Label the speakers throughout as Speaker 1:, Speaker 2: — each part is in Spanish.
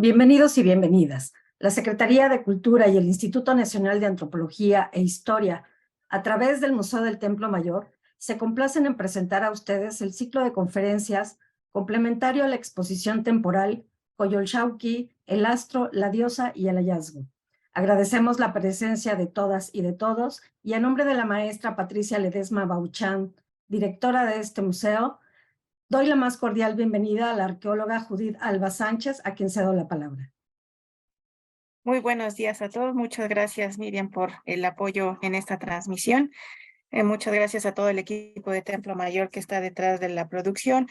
Speaker 1: Bienvenidos y bienvenidas. La Secretaría de Cultura y el Instituto Nacional de Antropología e Historia, a través del Museo del Templo Mayor, se complacen en presentar a ustedes el ciclo de conferencias complementario a la exposición temporal Coyolxauhqui, el astro, la diosa y el hallazgo. Agradecemos la presencia de todas y de todos, y a nombre de la maestra Patricia Ledesma Bauchán, directora de este museo, doy la más cordial bienvenida a la arqueóloga Judith Alba Sánchez, a quien cedo la palabra.
Speaker 2: Muy buenos días a todos. Muchas gracias, Miriam, por el apoyo en esta transmisión. Muchas gracias a todo el equipo de Templo Mayor que está detrás de la producción.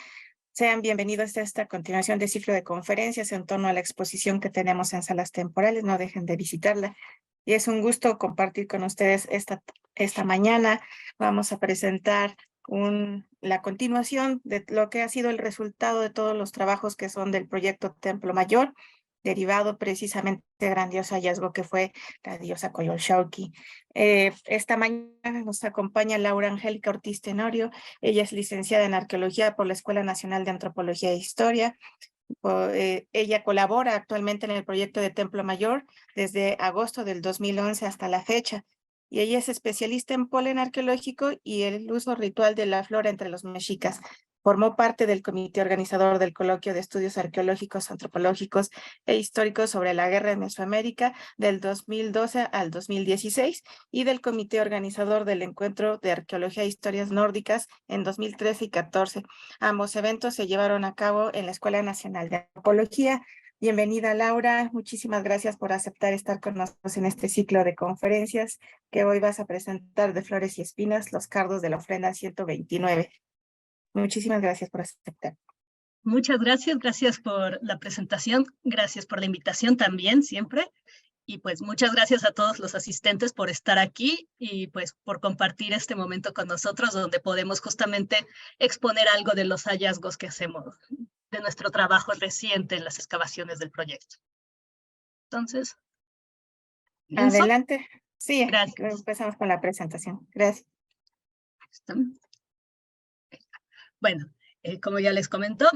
Speaker 2: Sean bienvenidos a esta continuación de ciclo de conferencias en torno a la exposición que tenemos en salas temporales. No dejen de visitarla. Y es un gusto compartir con ustedes esta mañana. Vamos a presentar la continuación de lo que ha sido el resultado de todos los trabajos que son del proyecto Templo Mayor, derivado precisamente del grandioso hallazgo que fue la diosa Coyolxauhqui. Esta mañana nos acompaña Laura Angélica Ortiz Tenorio. Ella es licenciada en Arqueología por la Escuela Nacional de Antropología e Historia. Ella colabora actualmente en el proyecto de Templo Mayor desde agosto del 2011 hasta la fecha. Y ella es especialista en polen arqueológico y el uso ritual de la flora entre los mexicas. Formó parte del comité organizador del Coloquio de Estudios Arqueológicos, Antropológicos e Históricos sobre la Guerra en Mesoamérica del 2012 al 2016 y del comité organizador del Encuentro de Arqueología e Historias Nórdicas en 2013 y 14. Ambos eventos se llevaron a cabo en la Escuela Nacional de Antropología. Bienvenida, Laura. Muchísimas gracias por aceptar estar con nosotros en este ciclo de conferencias que hoy vas a presentar de Flores y Espinas, los cardos de la ofrenda 129. Muchísimas gracias por aceptar.
Speaker 3: Muchas gracias por la presentación, gracias por la invitación también siempre, y pues muchas gracias a todos los asistentes por estar aquí y pues por compartir este momento con nosotros donde podemos justamente exponer algo de los hallazgos que hacemos de nuestro trabajo reciente en las excavaciones del proyecto. Entonces,
Speaker 2: adelante. Sí,
Speaker 3: gracias.
Speaker 2: Empezamos con la presentación. Gracias.
Speaker 3: Bueno, como ya les comentó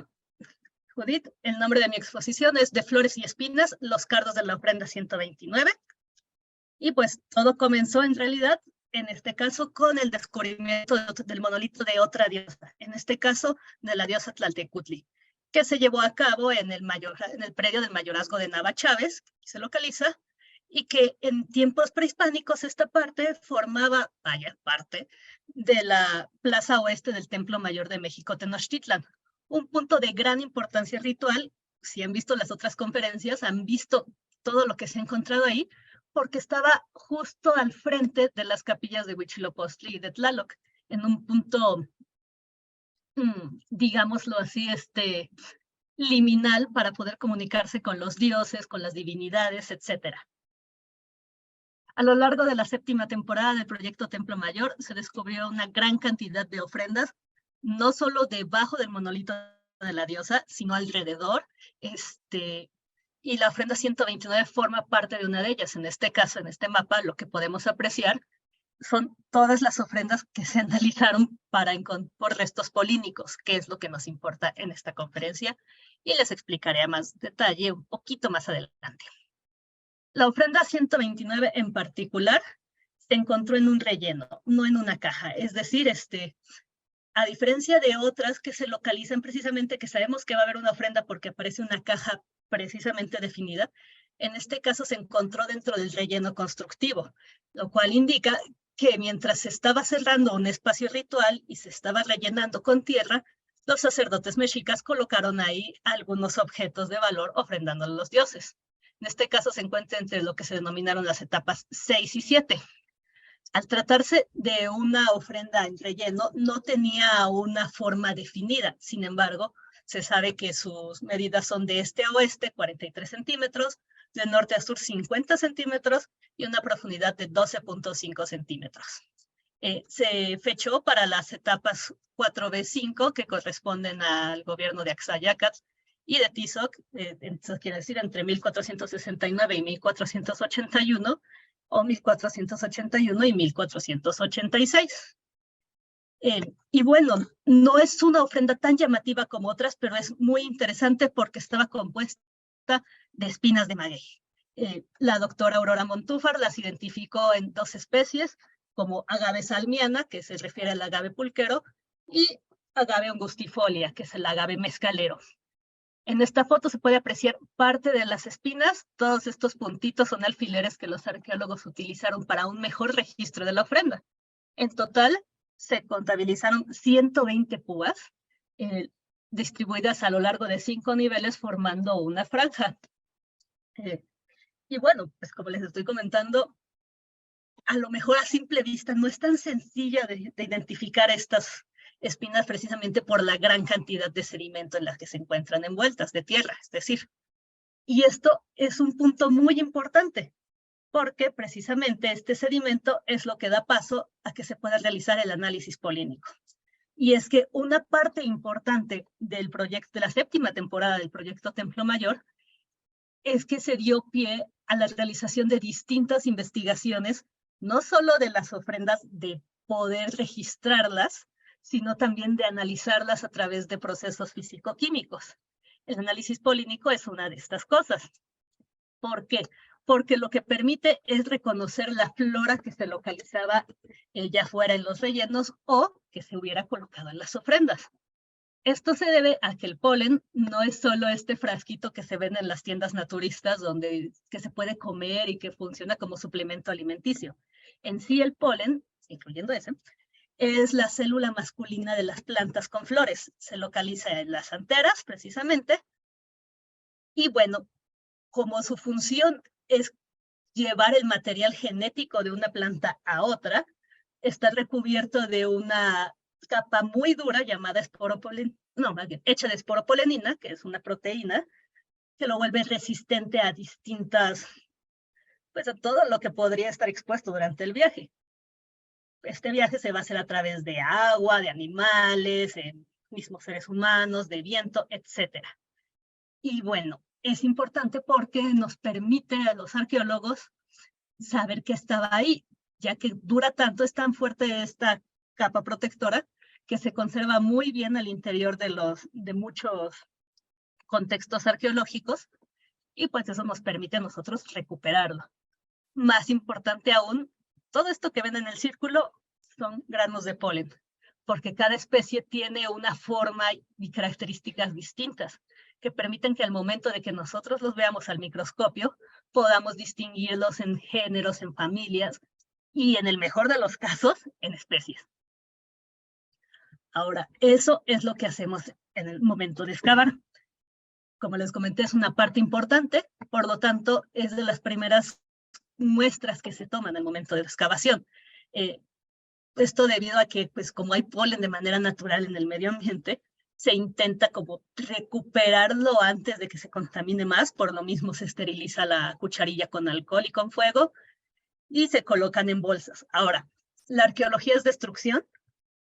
Speaker 3: Judith, el nombre de mi exposición es De Flores y Espinas, los cardos de la ofrenda 129. Y pues todo comenzó en realidad, en este caso, con el descubrimiento del monolito de otra diosa, en este caso de la diosa Tlaltecutli, que se llevó a cabo en el predio del mayorazgo de Nava Chávez, que se localiza, y que en tiempos prehispánicos esta parte formaba, parte de la plaza oeste del Templo Mayor de México, Tenochtitlan, un punto de gran importancia ritual. Si han visto las otras conferencias, han visto todo lo que se ha encontrado ahí, porque estaba justo al frente de las capillas de Huitzilopochtli y de Tlaloc, en un punto, digámoslo así, liminal para poder comunicarse con los dioses, con las divinidades, etc. A lo largo de la 7ª temporada del proyecto Templo Mayor se descubrió una gran cantidad de ofrendas, no solo debajo del monolito de la diosa, sino alrededor, y la ofrenda 129 forma parte de una de ellas. En este caso, en este mapa, lo que podemos apreciar son todas las ofrendas que se analizaron por restos polínicos, que es lo que nos importa en esta conferencia, y les explicaré a más detalle un poquito más adelante. La ofrenda 129 en particular se encontró en un relleno, no en una caja. Es decir, a diferencia de otras que se localizan precisamente, que sabemos que va a haber una ofrenda porque aparece una caja precisamente definida, en este caso se encontró dentro del relleno constructivo, lo cual indica que mientras se estaba cerrando un espacio ritual y se estaba rellenando con tierra, los sacerdotes mexicas colocaron ahí algunos objetos de valor ofrendando a los dioses. En este caso se encuentra entre lo que se denominaron las etapas 6 y 7. Al tratarse de una ofrenda en relleno, no tenía una forma definida. Sin embargo, se sabe que sus medidas son de este a oeste, 43 centímetros, de norte a sur, 50 centímetros, y una profundidad de 12.5 centímetros. Se fechó para las etapas 4B5, que corresponden al gobierno de Axayácatl y de Tizoc, eso quiere decir entre 1469 y 1481, o 1481 y 1486. Y bueno, no es una ofrenda tan llamativa como otras, pero es muy interesante porque estaba compuesta trata de espinas de maguey. La doctora Aurora Montúfar las identificó en 2 especies, como agave salmiana, que se refiere al agave pulquero, y agave angustifolia, que es el agave mezcalero. En esta foto se puede apreciar parte de las espinas. Todos estos puntitos son alfileres que los arqueólogos utilizaron para un mejor registro de la ofrenda. En total, se contabilizaron 120 púas, distribuidas a lo largo de 5 niveles, formando una franja. Y bueno, pues como les estoy comentando, a lo mejor a simple vista no es tan sencilla de identificar estas espinas precisamente por la gran cantidad de sedimento en las que se encuentran envueltas de tierra, es decir. Y esto es un punto muy importante, porque precisamente este sedimento es lo que da paso a que se pueda realizar el análisis polínico. Y es que una parte importante del proyecto, de la 7ª temporada del proyecto Templo Mayor, es que se dio pie a la realización de distintas investigaciones, no solo de las ofrendas, de poder registrarlas, sino también de analizarlas a través de procesos físico-químicos. El análisis polínico es una de estas cosas. ¿Por qué? Porque lo que permite es reconocer la flora que se localizaba ya fuera en los rellenos o que se hubiera colocado en las ofrendas. Esto se debe a que el polen no es solo este frasquito que se vende en las tiendas naturistas que se puede comer y que funciona como suplemento alimenticio. En sí el polen, incluyendo ese, es la célula masculina de las plantas con flores. Se localiza en las anteras, precisamente. Y bueno, como su función es llevar el material genético de una planta a otra, está recubierto de una capa muy dura llamada hecha de esporopolenina, que es una proteína, que lo vuelve resistente a a todo lo que podría estar expuesto durante el viaje. Este viaje se va a hacer a través de agua, de animales, mismos seres humanos, de viento, etc. Y bueno, es importante porque nos permite a los arqueólogos saber qué estaba ahí, ya que dura tanto, es tan fuerte esta capa protectora, que se conserva muy bien al interior de muchos contextos arqueológicos, y pues eso nos permite a nosotros recuperarlo. Más importante aún, todo esto que ven en el círculo son granos de polen, porque cada especie tiene una forma y características distintas, que permiten que al momento de que nosotros los veamos al microscopio, podamos distinguirlos en géneros, en familias, y en el mejor de los casos, en especies. Ahora, eso es lo que hacemos en el momento de excavar. Como les comenté, es una parte importante, por lo tanto, es de las primeras muestras que se toman al momento de la excavación. Esto debido a que, pues, como hay polen de manera natural en el medio ambiente, se intenta como recuperarlo antes de que se contamine más, por lo mismo se esteriliza la cucharilla con alcohol y con fuego, y se colocan en bolsas. Ahora, la arqueología es destrucción,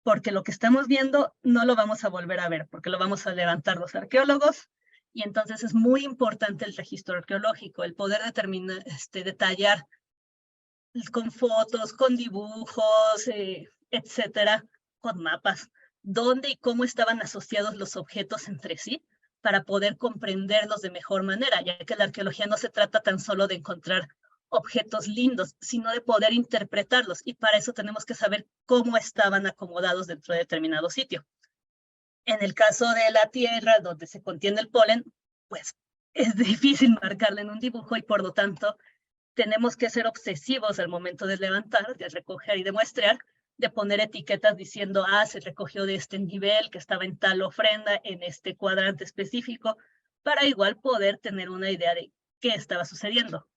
Speaker 3: porque lo que estamos viendo no lo vamos a volver a ver, porque lo vamos a levantar los arqueólogos, y entonces es muy importante el registro arqueológico, el poder determinar, detallar con fotos, con dibujos, etcétera, con mapas, dónde y cómo estaban asociados los objetos entre sí, para poder comprenderlos de mejor manera, ya que la arqueología no se trata tan solo de encontrar objetos lindos, sino de poder interpretarlos, y para eso tenemos que saber cómo estaban acomodados dentro de determinado sitio. En el caso de la tierra, donde se contiene el polen, pues es difícil marcarlo en un dibujo, y por lo tanto tenemos que ser obsesivos al momento de levantar, de recoger y de muestrear, de poner etiquetas diciendo, se recogió de este nivel, que estaba en tal ofrenda, en este cuadrante específico, para igual poder tener una idea de qué estaba sucediendo.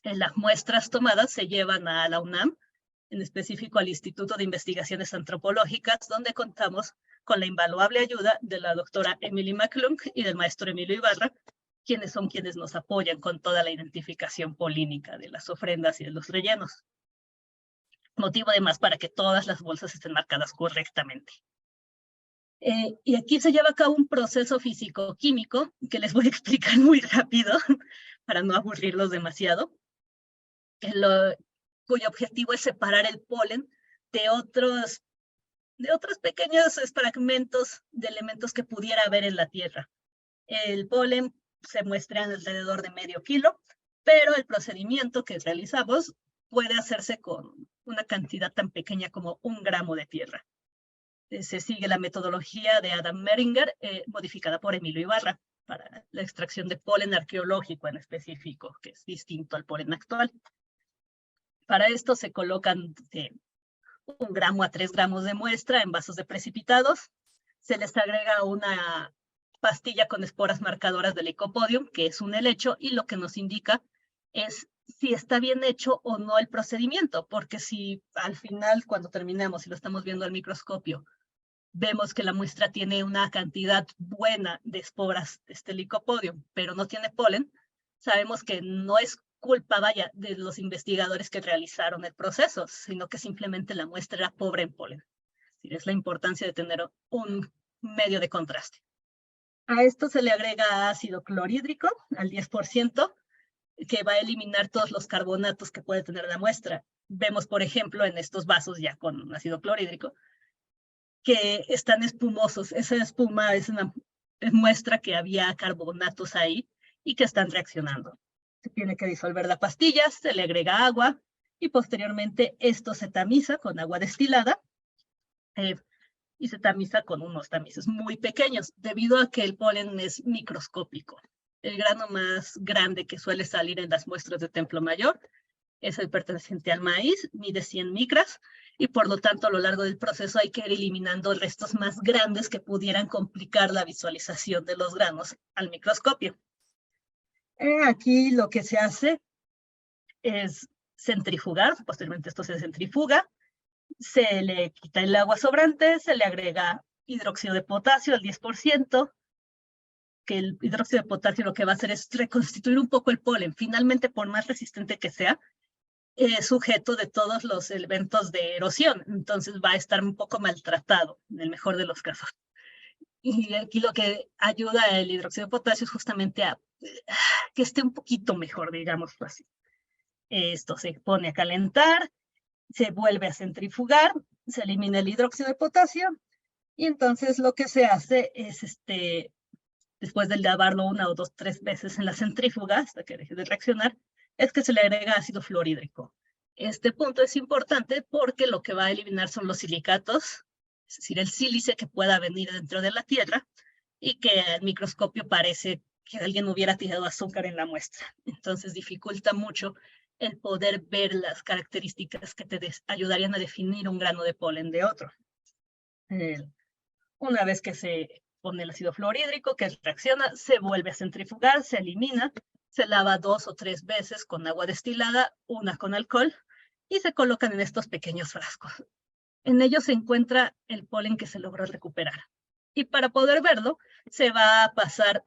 Speaker 3: Las muestras tomadas se llevan a la UNAM, en específico al Instituto de Investigaciones Antropológicas, donde contamos con la invaluable ayuda de la doctora Emily McClung y del maestro Emilio Ibarra, quienes nos apoyan con toda la identificación polínica de las ofrendas y de los rellenos. Motivo además para que todas las bolsas estén marcadas correctamente. Y aquí se lleva a cabo un proceso físico-químico que les voy a explicar muy rápido para no aburrirlos demasiado, cuyo objetivo es separar el polen de otros pequeños fragmentos de elementos que pudiera haber en la Tierra. El polen se muestran alrededor de medio kilo, pero el procedimiento que realizamos puede hacerse con una cantidad tan pequeña como 1 gramo de tierra. Se sigue la metodología de Adam Meringer, modificada por Emilio Ibarra, para la extracción de polen arqueológico en específico, que es distinto al polen actual. Para esto se colocan 1 gramo a 3 gramos de muestra en vasos de precipitados. Se les agrega una pastilla con esporas marcadoras del Lycopodium, que es un helecho, y lo que nos indica es si está bien hecho o no el procedimiento, porque si al final, cuando terminamos y lo estamos viendo al microscopio, vemos que la muestra tiene una cantidad buena de esporas de este Lycopodium, pero no tiene polen, sabemos que no es culpa, vaya, de los investigadores que realizaron el proceso, sino que simplemente la muestra era pobre en polen. Es la importancia de tener un medio de contraste. A esto se le agrega ácido clorhídrico al 10%, que va a eliminar todos los carbonatos que puede tener la muestra. Vemos, por ejemplo, en estos vasos ya con ácido clorhídrico, que están espumosos. Esa espuma es una muestra que había carbonatos ahí y que están reaccionando. Se tiene que disolver la pastilla, se le agrega agua y posteriormente esto se tamiza con agua destilada y se tamiza con unos tamices muy pequeños debido a que el polen es microscópico. El grano más grande que suele salir en las muestras de Templo Mayor es el perteneciente al maíz, mide 100 micras, y por lo tanto a lo largo del proceso hay que ir eliminando restos más grandes que pudieran complicar la visualización de los granos al microscopio. Aquí lo que se hace es centrifugar, posteriormente esto se centrifuga, se le quita el agua sobrante, se le agrega hidróxido de potasio al 10%, que el hidróxido de potasio lo que va a hacer es reconstituir un poco el polen. Finalmente, por más resistente que sea, es sujeto de todos los eventos de erosión, entonces va a estar un poco maltratado, en el mejor de los casos. Y aquí lo que ayuda el hidróxido de potasio es justamente a que esté un poquito mejor, digámoslo así. Esto se pone a calentar, se vuelve a centrifugar, se elimina el hidróxido de potasio, y entonces lo que se hace es, después de lavarlo 1 o 2, 3 veces en la centrífuga, hasta que deje de reaccionar, es que se le agrega ácido fluorhídrico. Este punto es importante porque lo que va a eliminar son los silicatos, es decir, el sílice que pueda venir dentro de la tierra y que al microscopio parece que alguien hubiera tirado azúcar en la muestra. Entonces dificulta mucho el poder ver las características que te ayudarían a definir un grano de polen de otro. Una vez que se pone el ácido fluorhídrico, que reacciona, se vuelve a centrifugar, se elimina, se lava 2 o 3 veces con agua destilada, 1 con alcohol, y se colocan en estos pequeños frascos. En ellos se encuentra el polen que se logró recuperar. Y para poder verlo, se va a pasar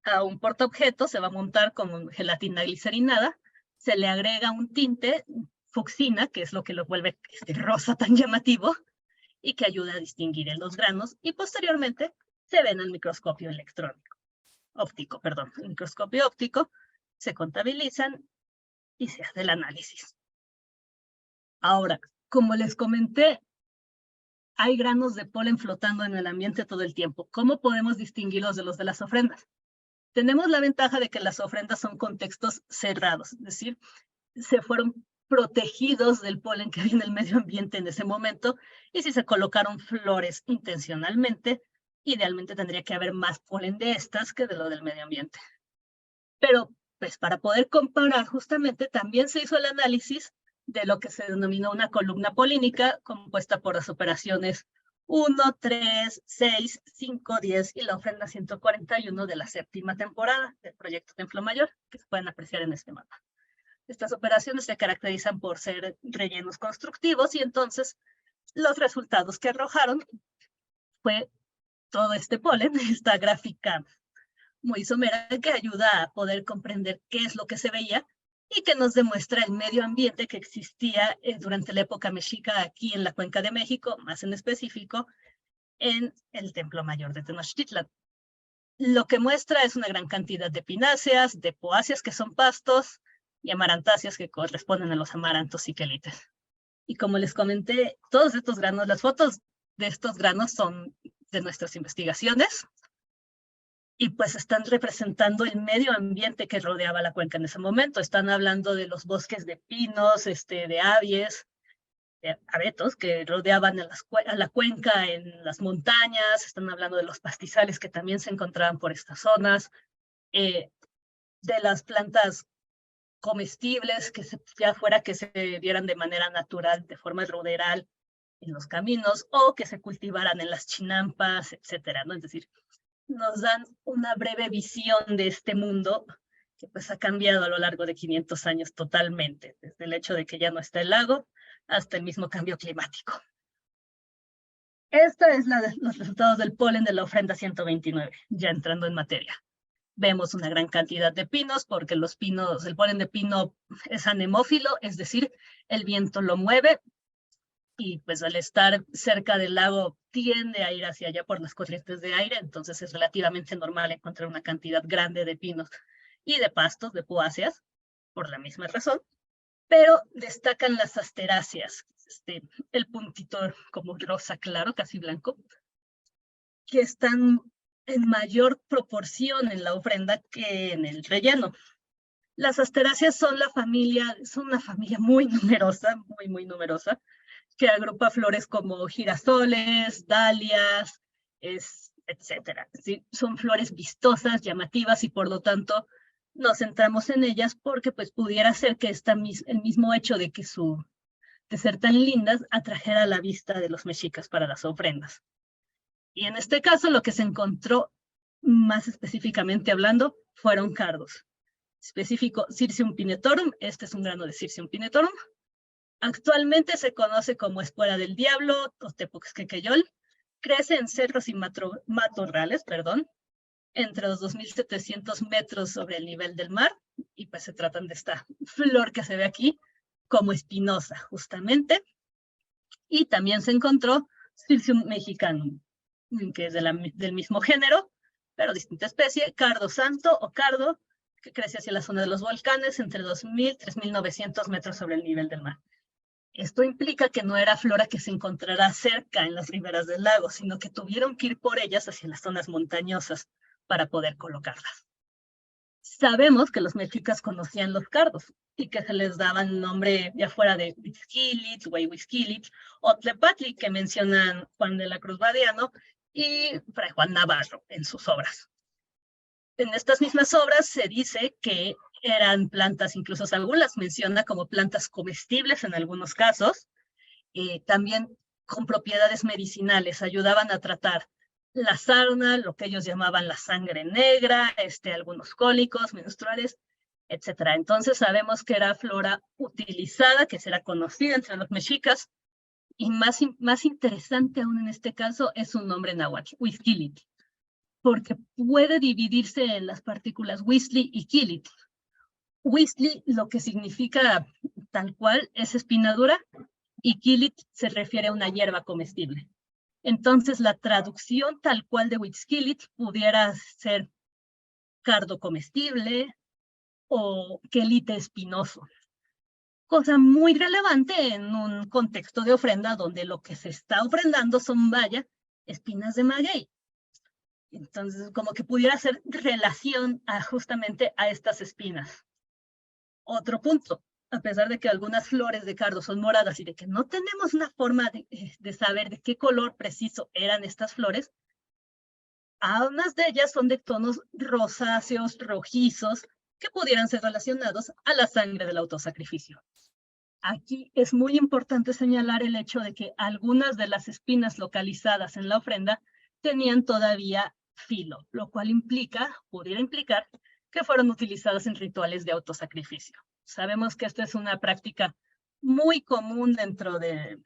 Speaker 3: a un portaobjeto, se va a montar con gelatina glicerinada, se le agrega un tinte, fucsina, que es lo que lo vuelve rosa tan llamativo, y que ayuda a distinguir en los granos, y posteriormente se ven al microscopio óptico, el microscopio óptico, se contabilizan y se hace el análisis. Ahora, como les comenté, hay granos de polen flotando en el ambiente todo el tiempo. ¿Cómo podemos distinguirlos de los de las ofrendas? Tenemos la ventaja de que las ofrendas son contextos cerrados, es decir, se fueron protegidos del polen que había en el medio ambiente en ese momento, y si se colocaron flores intencionalmente, idealmente tendría que haber más polen de estas que de lo del medio ambiente. Pero, pues, para poder comparar, justamente también se hizo el análisis de lo que se denominó una columna polínica, compuesta por las operaciones 1, 3, 6, 5, 10 y la ofrenda 141 de la 7ª temporada del proyecto Templo Mayor, que se pueden apreciar en este mapa. Estas operaciones se caracterizan por ser rellenos constructivos, y entonces los resultados que arrojaron fue todo este polen, esta gráfica muy somera que ayuda a poder comprender qué es lo que se veía y que nos demuestra el medio ambiente que existía durante la época mexica aquí en la Cuenca de México, más en específico en el Templo Mayor de Tenochtitlan. Lo que muestra es una gran cantidad de pináceas, de poáceas, que son pastos, y amarantáceas, que corresponden a los amarantos y quelites. Y como les comenté, todos estos granos, las fotos de estos granos son de nuestras investigaciones. y pues están representando el medio ambiente que rodeaba la cuenca en ese momento. Están hablando de los bosques de pinos, de abies, de abetos que rodeaban a la cuenca en las montañas. Están hablando de los pastizales que también se encontraban por estas zonas, de las plantas comestibles ya fuera que se dieran de manera natural, de forma ruderal en los caminos, o que se cultivaran en las chinampas, etcétera, ¿no? Es decir, nos dan una breve visión de este mundo que pues ha cambiado a lo largo de 500 años totalmente, desde el hecho de que ya no está el lago hasta el mismo cambio climático. Esta es los resultados del polen de la ofrenda 129, ya entrando en materia. Vemos una gran cantidad de pinos porque los pinos, el polen de pino es anemófilo, es decir, el viento lo mueve y pues al estar cerca del lago tiende a ir hacia allá por las corrientes de aire, entonces es relativamente normal encontrar una cantidad grande de pinos y de pastos, de poáceas, por la misma razón, pero destacan las asteráceas, el puntito como rosa claro, casi blanco, que están en mayor proporción en la ofrenda que en el relleno. Las asteráceas son una familia muy numerosa, muy numerosa, que agrupa flores como girasoles, dalias, etcétera. ¿Sí? Son flores vistosas, llamativas y por lo tanto nos centramos en ellas porque pues pudiera ser que el mismo hecho de ser tan lindas atrajera la vista de los mexicas para las ofrendas. Y en este caso lo que se encontró, más específicamente hablando, fueron cardos. Específico Cirsium pinetorum, este es un grano de Cirsium pinetorum. Actualmente se conoce como espuela del diablo o tepoxquequeyol. Crece en cerros y matorrales, entre los 2.700 metros sobre el nivel del mar, y pues se tratan de esta flor que se ve aquí como espinosa, justamente. Y también se encontró Cirsium mexicanum, que es del mismo género, pero distinta especie, cardo santo o cardo, que crece hacia la zona de los volcanes entre 2.000 y 3.900 metros sobre el nivel del mar. Esto implica que no era flora que se encontrará cerca en las riberas del lago, sino que tuvieron que ir por ellas hacia las zonas montañosas para poder colocarlas. Sabemos que los mexicas conocían los cardos y que se les daban nombre ya fuera de Huixquilich, Huayhuixquilich o Tlepatli, que mencionan Juan de la Cruz Badiano y Fray Juan Navarro en sus obras. En estas mismas obras se dice que eran plantas, incluso Sagún las menciona como plantas comestibles en algunos casos, también con propiedades medicinales, ayudaban a tratar la sarna, lo que ellos llamaban la sangre negra, algunos cólicos menstruales, etc. Entonces sabemos que era flora utilizada, que será conocida entre los mexicas, y más interesante aún en este caso es su nombre náhuatl, Huixquilich, porque puede dividirse en las partículas Huixli y Quilit. Huixli, lo que significa tal cual, es espinadura, y Quilit se refiere a una hierba comestible. Entonces, la traducción tal cual de Huixquilich pudiera ser cardo comestible o quelite espinoso. Cosa muy relevante en un contexto de ofrenda donde lo que se está ofrendando son, espinas de maguey. Entonces, como que pudiera hacer relación justamente a estas espinas. Otro punto, a pesar de que algunas flores de cardo son moradas y de que no tenemos una forma de saber de qué color preciso eran estas flores, algunas de ellas son de tonos rosáceos, rojizos, que pudieran ser relacionados a la sangre del autosacrificio. Aquí es muy importante señalar el hecho de que algunas de las espinas localizadas en la ofrenda tenían todavía filo, lo cual pudiera implicar que fueron utilizadas en rituales de autosacrificio. Sabemos que esta es una práctica muy común dentro del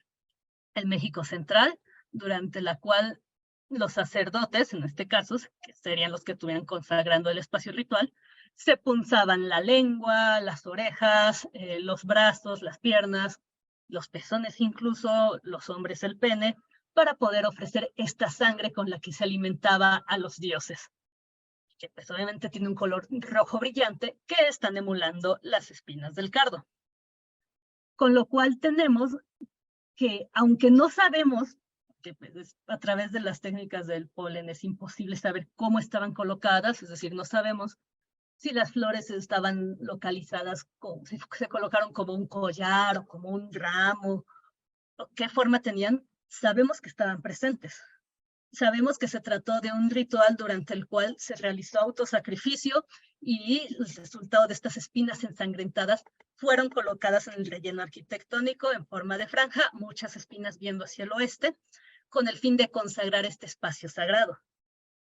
Speaker 3: México central, durante la cual los sacerdotes, en este caso, que serían los que estuvieran consagrando el espacio ritual, se punzaban la lengua, las orejas, los brazos, las piernas, los pezones incluso, los hombres el pene, para poder ofrecer esta sangre con la que se alimentaba a los dioses, que pues obviamente tiene un color rojo brillante que están emulando las espinas del cardo. Con lo cual tenemos que, aunque no sabemos porque pues, a través de las técnicas del polen es imposible saber cómo estaban colocadas, es decir, no sabemos si las flores estaban localizadas, si se colocaron como un collar o como un ramo, o qué forma tenían. Sabemos que estaban presentes. Sabemos que se trató de un ritual durante el cual se realizó autosacrificio y el resultado de estas espinas ensangrentadas fueron colocadas en el relleno arquitectónico en forma de franja, muchas espinas viendo hacia el oeste, con el fin de consagrar este espacio sagrado.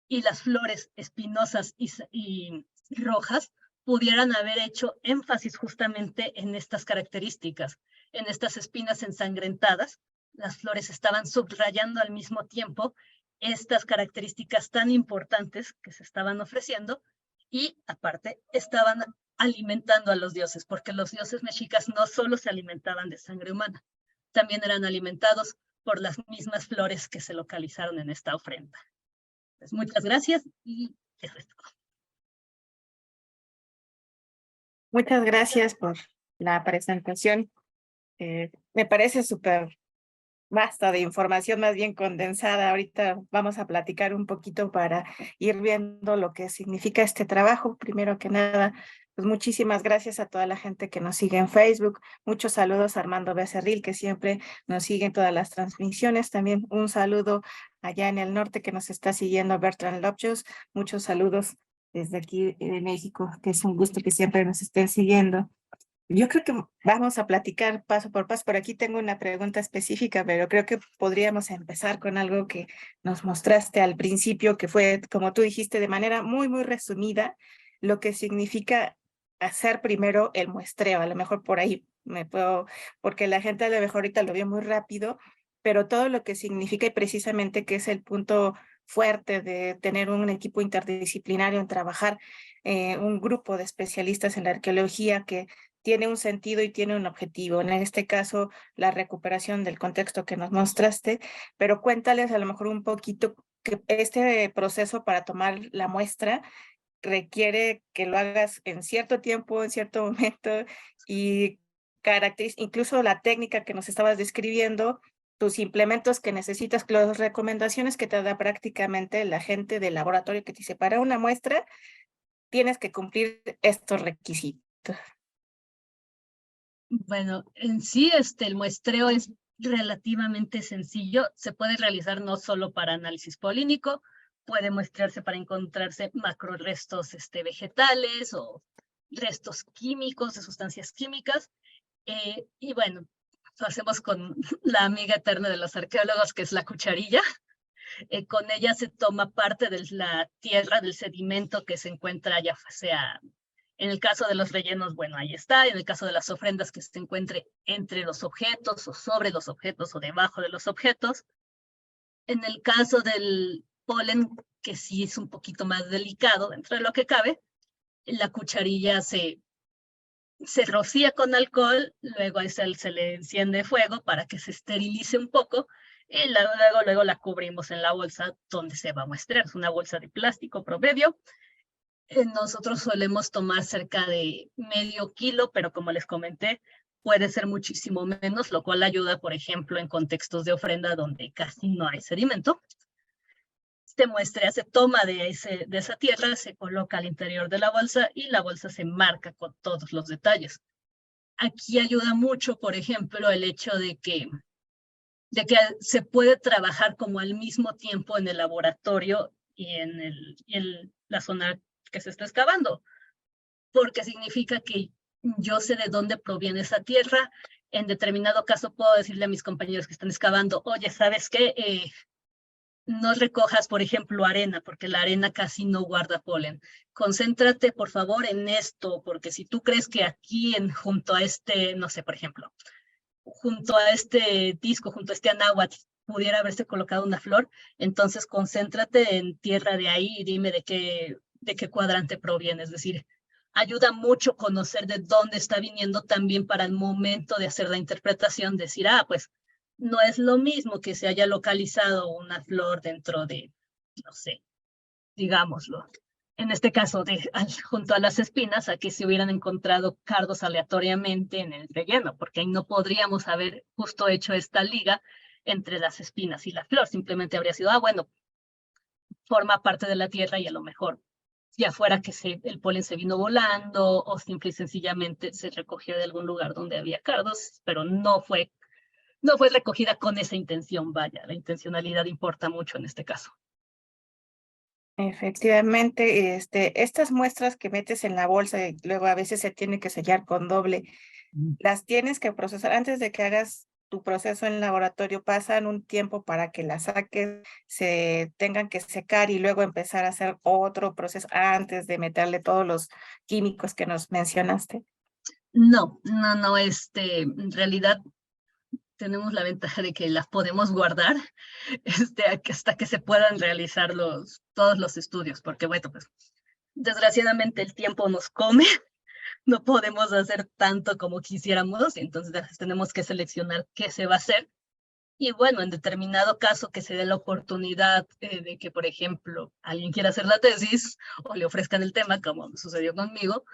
Speaker 3: Y las flores espinosas y rojas pudieran haber hecho énfasis justamente en estas características, en estas espinas ensangrentadas. Las flores estaban subrayando al mismo tiempo estas características tan importantes que se estaban ofreciendo y aparte estaban alimentando a los dioses, porque los dioses mexicas no solo se alimentaban de sangre humana, también eran alimentados por las mismas flores que se localizaron en esta ofrenda. Pues muchas gracias y eso es todo.
Speaker 2: Muchas gracias por la presentación. Me parece súper basta de información más bien condensada. Ahorita vamos a platicar un poquito para ir viendo lo que significa este trabajo. Primero que nada, pues muchísimas gracias a toda la gente que nos sigue en Facebook. Muchos saludos a Armando Becerril, que siempre nos sigue en todas las transmisiones. También un saludo allá en el norte que nos está siguiendo Bertrand Lopchus. Muchos saludos desde aquí de México, que es un gusto que siempre nos estén siguiendo. Yo creo que vamos a platicar paso por paso. Por aquí tengo una pregunta específica, pero creo que podríamos empezar con algo que nos mostraste al principio, que fue, como tú dijiste, de manera muy, muy resumida, lo que significa hacer primero el muestreo. A lo mejor por ahí me puedo, porque la gente a lo mejor ahorita lo vio muy rápido, pero todo lo que significa y precisamente que es el punto fuerte de tener un equipo interdisciplinario en trabajar, un grupo de especialistas en la arqueología que tiene un sentido y tiene un objetivo. En este caso, la recuperación del contexto que nos mostraste, pero cuéntales a lo mejor un poquito que este proceso para tomar la muestra requiere que lo hagas en cierto tiempo, en cierto momento, y incluso la técnica que nos estabas describiendo, tus implementos que necesitas, las recomendaciones que te da prácticamente la gente del laboratorio que te dice, para una muestra tienes que cumplir estos requisitos.
Speaker 3: Bueno, en sí el muestreo es relativamente sencillo. Se puede realizar no solo para análisis polínico, puede muestrearse para encontrarse macrorestos vegetales o restos químicos de sustancias químicas. Y bueno, lo hacemos con la amiga eterna de los arqueólogos, que es la cucharilla. Con ella se toma parte de la tierra, del sedimento que se encuentra ya sea... En el caso de los rellenos, bueno, ahí está. En el caso de las ofrendas, que se encuentre entre los objetos o sobre los objetos o debajo de los objetos. En el caso del polen, que sí es un poquito más delicado dentro de lo que cabe, la cucharilla se rocía con alcohol, luego se le enciende fuego para que se esterilice un poco y luego la cubrimos en la bolsa donde se va a muestrear. Es una bolsa de plástico promedio. Nosotros solemos tomar cerca de medio kilo, pero como les comenté, puede ser muchísimo menos, lo cual ayuda, por ejemplo, en contextos de ofrenda donde casi no hay sedimento. Se muestrea, se toma de esa tierra, se coloca al interior de la bolsa y la bolsa se marca con todos los detalles. Aquí ayuda mucho, por ejemplo, el hecho de que se puede trabajar como al mismo tiempo en el laboratorio y en la zona que se está excavando, porque significa que yo sé de dónde proviene esa tierra. En determinado caso puedo decirle a mis compañeros que están excavando, oye, ¿sabes qué? No recojas, por ejemplo, arena, porque la arena casi no guarda polen. Concéntrate, por favor, en esto, porque si tú crees que aquí, junto a no sé, por ejemplo, junto a este disco, junto a este anáhuatl, pudiera haberse colocado una flor, entonces concéntrate en tierra de ahí y dime de qué cuadrante proviene. Es decir, ayuda mucho conocer de dónde está viniendo también para el momento de hacer la interpretación, decir, pues no es lo mismo que se haya localizado una flor dentro de, no sé, digámoslo, en este caso junto a las espinas, a que se hubieran encontrado cardos aleatoriamente en el relleno, porque ahí no podríamos haber justo hecho esta liga entre las espinas y la flor. Simplemente habría sido, bueno, forma parte de la tierra y a lo mejor ya fuera que el polen se vino volando o simple y sencillamente se recogió de algún lugar donde había cardos, pero no fue recogida con esa intención, vaya, la intencionalidad importa mucho en este caso.
Speaker 2: Efectivamente, estas muestras que metes en la bolsa y luego a veces se tiene que sellar con doble, las tienes que procesar antes de que hagas tu proceso en laboratorio, pasan un tiempo para que las saques, se tengan que secar y luego empezar a hacer otro proceso antes de meterle todos los químicos que nos mencionaste.
Speaker 3: No, en realidad tenemos la ventaja de que las podemos guardar hasta que se puedan realizar todos los estudios, porque bueno, pues desgraciadamente el tiempo nos come, no podemos hacer tanto como quisiéramos, entonces tenemos que seleccionar qué se va a hacer. Y bueno, en determinado caso que se dé la oportunidad de que, por ejemplo, alguien quiera hacer la tesis o le ofrezcan el tema, como sucedió conmigo,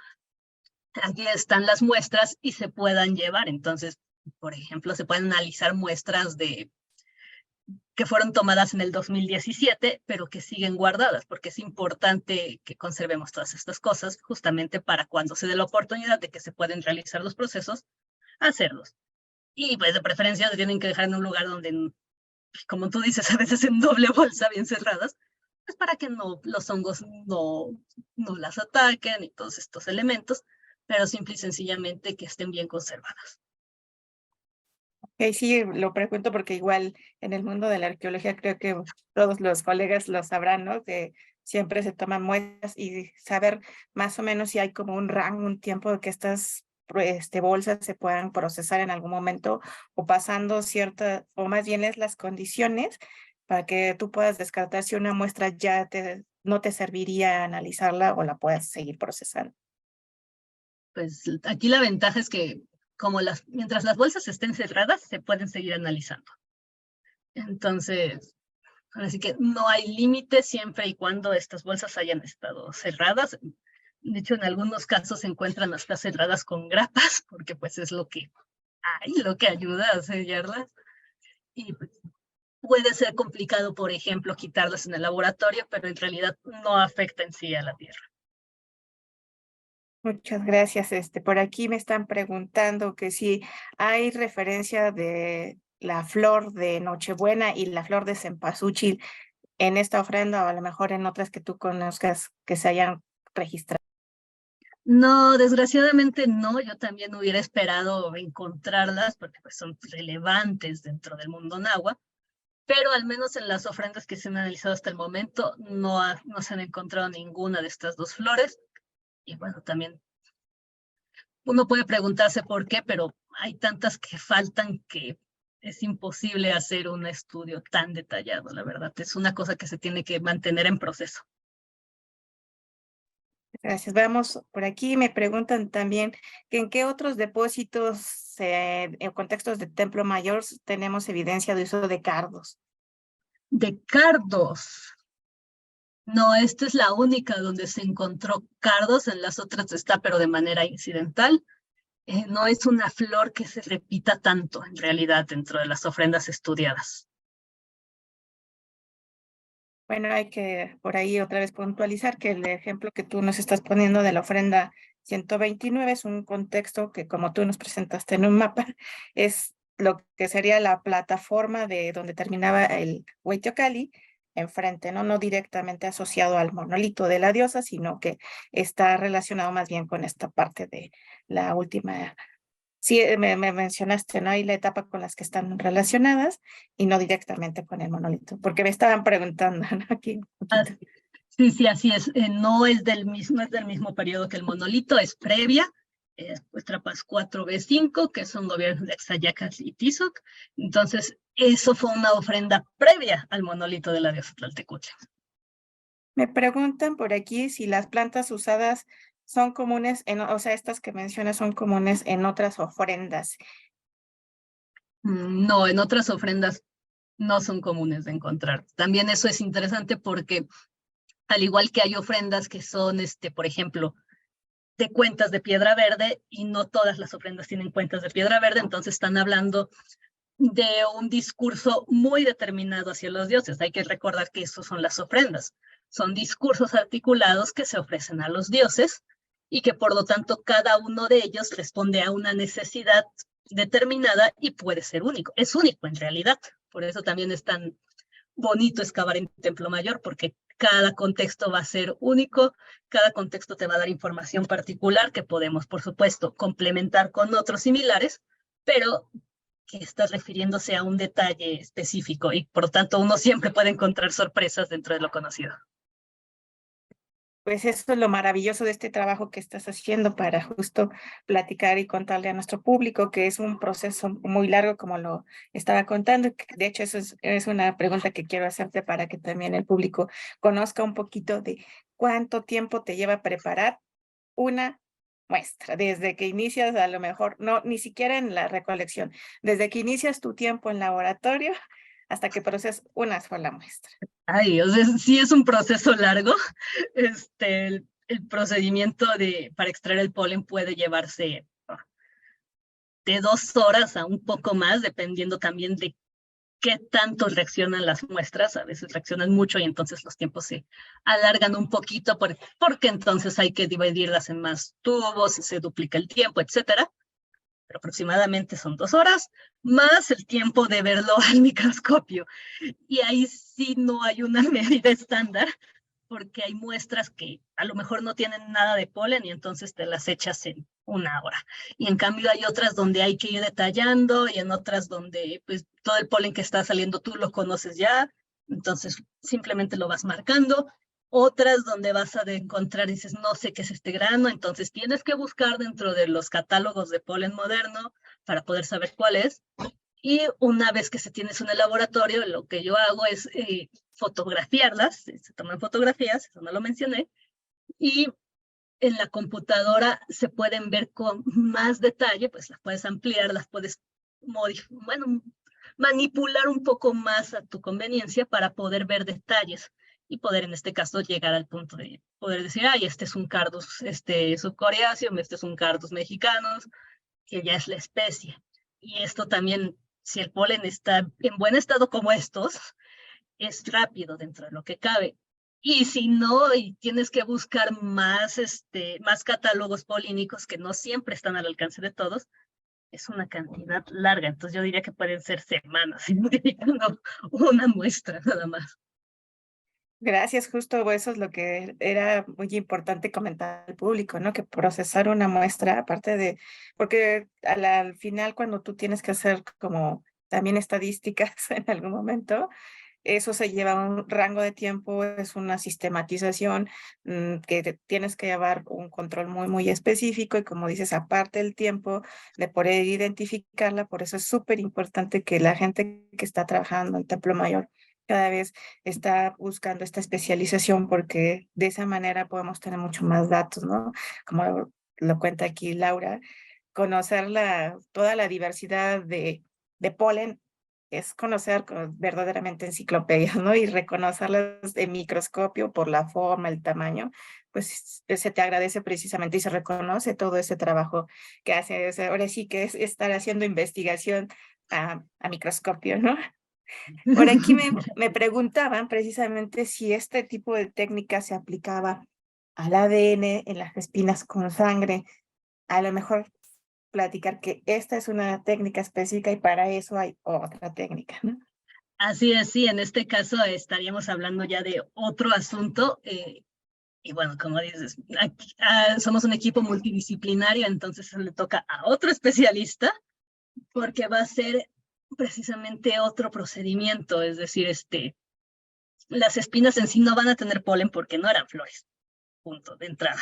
Speaker 3: aquí están las muestras y se puedan llevar. Entonces, por ejemplo, se pueden analizar muestras que fueron tomadas en el 2017, pero que siguen guardadas, porque es importante que conservemos todas estas cosas, justamente para cuando se dé la oportunidad de que se pueden realizar los procesos, hacerlos. Y pues de preferencia se tienen que dejar en un lugar donde, como tú dices, a veces en doble bolsa, bien cerradas, pues para que los hongos no las ataquen y todos estos elementos, pero simple y sencillamente que estén bien conservadas.
Speaker 2: Sí, lo pregunto porque igual en el mundo de la arqueología creo que todos los colegas lo sabrán, ¿no? Que siempre se toman muestras y saber más o menos si hay como un rango, un tiempo de que estas bolsas se puedan procesar en algún momento o pasando o más bien es las condiciones para que tú puedas descartar si una muestra ya no te serviría analizarla o la puedas seguir procesando.
Speaker 3: Pues aquí la ventaja es que mientras las bolsas estén cerradas, se pueden seguir analizando. Entonces, así que no hay límite siempre y cuando estas bolsas hayan estado cerradas. De hecho, en algunos casos se encuentran hasta cerradas con grapas, porque pues es lo que ayuda a sellarlas. Y pues, puede ser complicado, por ejemplo, quitarlas en el laboratorio, pero en realidad no afecta en sí a la tierra.
Speaker 2: Muchas gracias. Por aquí me están preguntando que si hay referencia de la flor de Nochebuena y la flor de cempasúchil en esta ofrenda o a lo mejor en otras que tú conozcas que se hayan registrado.
Speaker 3: No, desgraciadamente no. Yo también hubiera esperado encontrarlas porque pues, son relevantes dentro del mundo náhuatl, pero al menos en las ofrendas que se han analizado hasta el momento no se han encontrado ninguna de estas dos flores. Y bueno, también uno puede preguntarse por qué, pero hay tantas que faltan que es imposible hacer un estudio tan detallado, la verdad. Es una cosa que se tiene que mantener en proceso.
Speaker 2: Gracias. Veamos por aquí. Me preguntan también que en qué otros depósitos en contextos de Templo Mayor tenemos evidencia de uso de cardos.
Speaker 3: De cardos. No, esta es la única donde se encontró cardos, en las otras está, pero de manera incidental. No es una flor que se repita tanto, en realidad, dentro de las ofrendas estudiadas.
Speaker 2: Bueno, hay que por ahí otra vez puntualizar que el ejemplo que tú nos estás poniendo de la ofrenda 129 es un contexto que, como tú nos presentaste en un mapa, es lo que sería la plataforma de donde terminaba el Huaytocali, enfrente, ¿no? No directamente asociado al monolito de la diosa, sino que está relacionado más bien con esta parte de la última. Sí, me mencionaste, ¿no? Hay la etapa con las que están relacionadas y no directamente con el monolito, porque me estaban preguntando, ¿no? Aquí un poquito.
Speaker 3: Sí, así es. No es del mismo periodo que el monolito, es previa. Pues Trapas 4B5, que son gobiernos de Xayacatl y Tizoc. Entonces, eso fue una ofrenda previa al monolito de la diosa Tlaltecutli.
Speaker 2: Me preguntan por aquí si las plantas usadas son comunes, o sea, estas que mencionas son comunes en otras ofrendas.
Speaker 3: No, en otras ofrendas no son comunes de encontrar. También eso es interesante porque, al igual que hay ofrendas que son, por ejemplo, de cuentas de piedra verde, y no todas las ofrendas tienen cuentas de piedra verde, entonces están hablando de un discurso muy determinado hacia los dioses. Hay que recordar que esos son las ofrendas. Son discursos articulados que se ofrecen a los dioses y que por lo tanto cada uno de ellos responde a una necesidad determinada y puede ser único. Es único en realidad. Por eso también es tan bonito excavar en Templo Mayor, porque cada contexto va a ser único, cada contexto te va a dar información particular que podemos, por supuesto, complementar con otros similares, pero que estás refiriéndose a un detalle específico y por lo tanto uno siempre puede encontrar sorpresas dentro de lo conocido.
Speaker 2: Pues eso es lo maravilloso de este trabajo que estás haciendo para justo platicar y contarle a nuestro público, que es un proceso muy largo, como lo estaba contando. De hecho, eso es una pregunta que quiero hacerte para que también el público conozca un poquito de cuánto tiempo te lleva preparar una muestra, desde que inicias, a lo mejor, no, ni siquiera en la recolección, desde que inicias tu tiempo en laboratorio hasta que procesas una sola muestra.
Speaker 3: Ay, o sea, sí es un proceso largo. El procedimiento para extraer el polen puede llevarse de 2 horas a un poco más, dependiendo también de qué tanto reaccionan las muestras. A veces reaccionan mucho y entonces los tiempos se alargan un poquito porque entonces hay que dividirlas en más tubos, se duplica el tiempo, etcétera. Pero aproximadamente son 2 horas, más el tiempo de verlo al microscopio. Y ahí sí no hay una medida estándar, porque hay muestras que a lo mejor no tienen nada de polen y entonces te las echas en 1 hora. Y en cambio hay otras donde hay que ir detallando y en otras donde pues todo el polen que está saliendo tú lo conoces ya, entonces simplemente lo vas marcando. Otras donde vas a encontrar y dices, no sé qué es este grano, entonces tienes que buscar dentro de los catálogos de polen moderno para poder saber cuál es. Y una vez que se tienes en el laboratorio, lo que yo hago es fotografiarlas, se toman fotografías, eso no lo mencioné, y en la computadora se pueden ver con más detalle, pues las puedes ampliar, las puedes manipular un poco más a tu conveniencia para poder ver detalles y poder en este caso llegar al punto de poder decir, ay, este es un Cardus subcoriáceo, este es un Cardus mexicanus, que ya es la especie. Y esto también, si el polen está en buen estado como estos, es rápido dentro de lo que cabe. Y si no, y tienes que buscar más catálogos polínicos que no siempre están al alcance de todos, es una cantidad larga. Entonces yo diría que pueden ser semanas, identificando una muestra nada más.
Speaker 2: Gracias, justo eso es lo que era muy importante comentar al público, ¿no? Que procesar una muestra, aparte de, porque al final cuando tú tienes que hacer como también estadísticas en algún momento, eso se lleva un rango de tiempo, es una sistematización que tienes que llevar un control muy, muy específico y como dices, aparte del tiempo de poder identificarla, por eso es súper importante que la gente que está trabajando en Templo Mayor cada vez está buscando esta especialización porque de esa manera podemos tener mucho más datos, ¿no? Como lo cuenta aquí Laura, conocer toda la diversidad de polen es conocer verdaderamente enciclopedias, ¿no? Y reconocerlas de microscopio por la forma, el tamaño, pues se te agradece precisamente y se reconoce todo ese trabajo que hace. Ahora sí que es estar haciendo investigación a microscopio, ¿no? Por aquí me preguntaban precisamente si este tipo de técnica se aplicaba al ADN en las espinas con sangre. A lo mejor platicar que esta es una técnica específica y para eso hay otra técnica, ¿no?
Speaker 3: Así es, sí, en este caso estaríamos hablando ya de otro asunto. Y bueno, como dices, aquí, somos un equipo multidisciplinario, entonces se le toca a otro especialista porque va a ser precisamente otro procedimiento, es decir, las espinas en sí no van a tener polen porque no eran flores, punto, de entrada.